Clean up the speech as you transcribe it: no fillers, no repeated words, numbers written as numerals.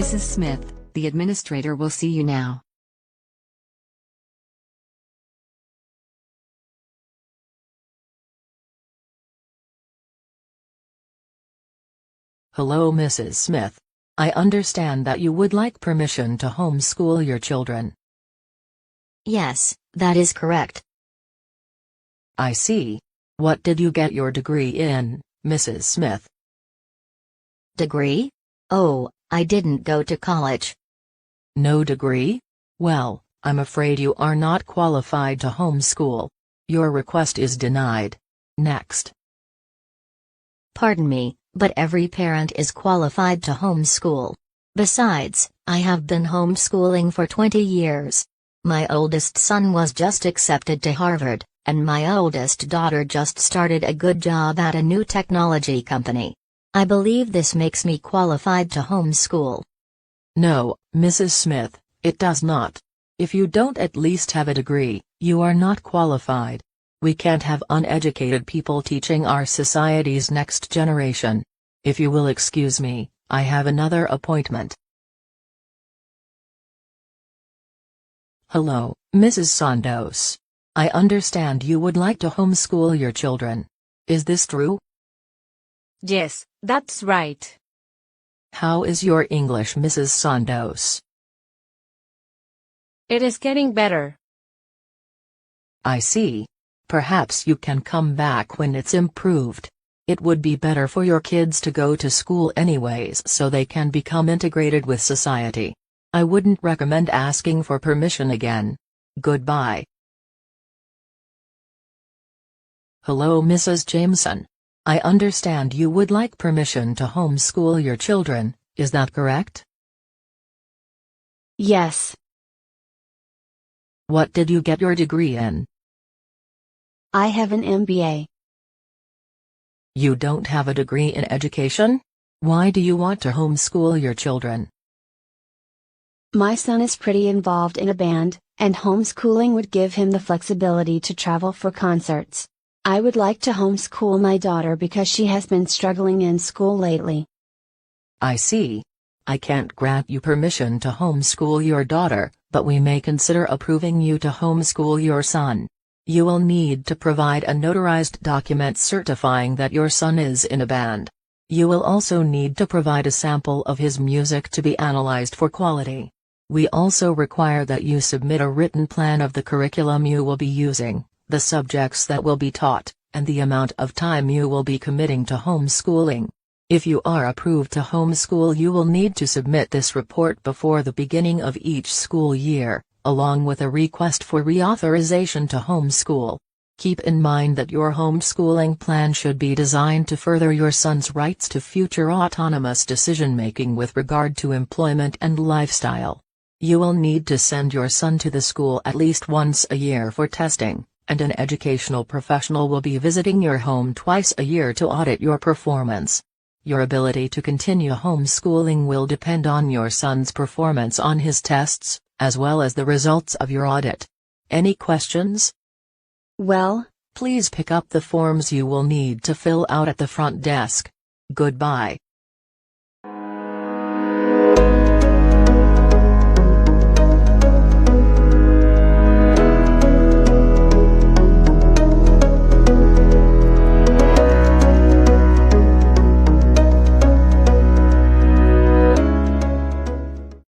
Mrs. Smith, the administrator will see you now. Hello, Mrs. Smith. I understand that you would like permission to homeschool your children. Yes, that is correct. I see. What did you get your degree in, Mrs. Smith? Degree? Oh, I didn't go to college. No degree? Well, I'm afraid you are not qualified to homeschool. Your request is denied. Next. Pardon me, but every parent is qualified to homeschool. Besides, I have been homeschooling for 20 years. My oldest son was just accepted to Harvard, and my oldest daughter just started a good job at a new technology company. I believe this makes me qualified to homeschool. No, Mrs. Smith, it does not. If you don't at least have a degree, you are not qualified. We can't have uneducated people teaching our society's next generation. If you will excuse me, I have another appointment. Hello, Mrs. Santos. I understand you would like to homeschool your children. Is this true? Yes, that's right. How is your English, Mrs. Santos? It is getting better. I see. Perhaps you can come back when it's improved. It would be better for your kids to go to school anyways so they can become integrated with society. I wouldn't recommend asking for permission again. Goodbye. Hello, Mrs. Jameson. I understand you would like permission to homeschool your children, is that correct? Yes. What did you get your degree in? I have an MBA. You don't have a degree in education? Why do you want to homeschool your children? My son is pretty involved in a band, and homeschooling would give him the flexibility to travel for concerts. I would like to homeschool my daughter because she has been struggling in school lately. I see. I can't grant you permission to homeschool your daughter, but we may consider approving you to homeschool your son. You will need to provide a notarized document certifying that your son is in a band. You will also need to provide a sample of his music to be analyzed for quality. We also require that you submit a written plan of the curriculum you will be using, the subjects that will be taught, and the amount of time you will be committing to homeschooling. If you are approved to homeschool, you will need to submit this report before the beginning of each school year, along with a request for reauthorization to homeschool. Keep in mind that your homeschooling plan should be designed to further your son's rights to future autonomous decision-making with regard to employment and lifestyle. You will need to send your son to the school at least once a year for testing, and an educational professional will be visiting your home twice a year to audit your performance. Your ability to continue homeschooling will depend on your son's performance on his tests, as well as the results of your audit. Any questions? Well, Please pick up the forms you will need to fill out at the front desk. Goodbye.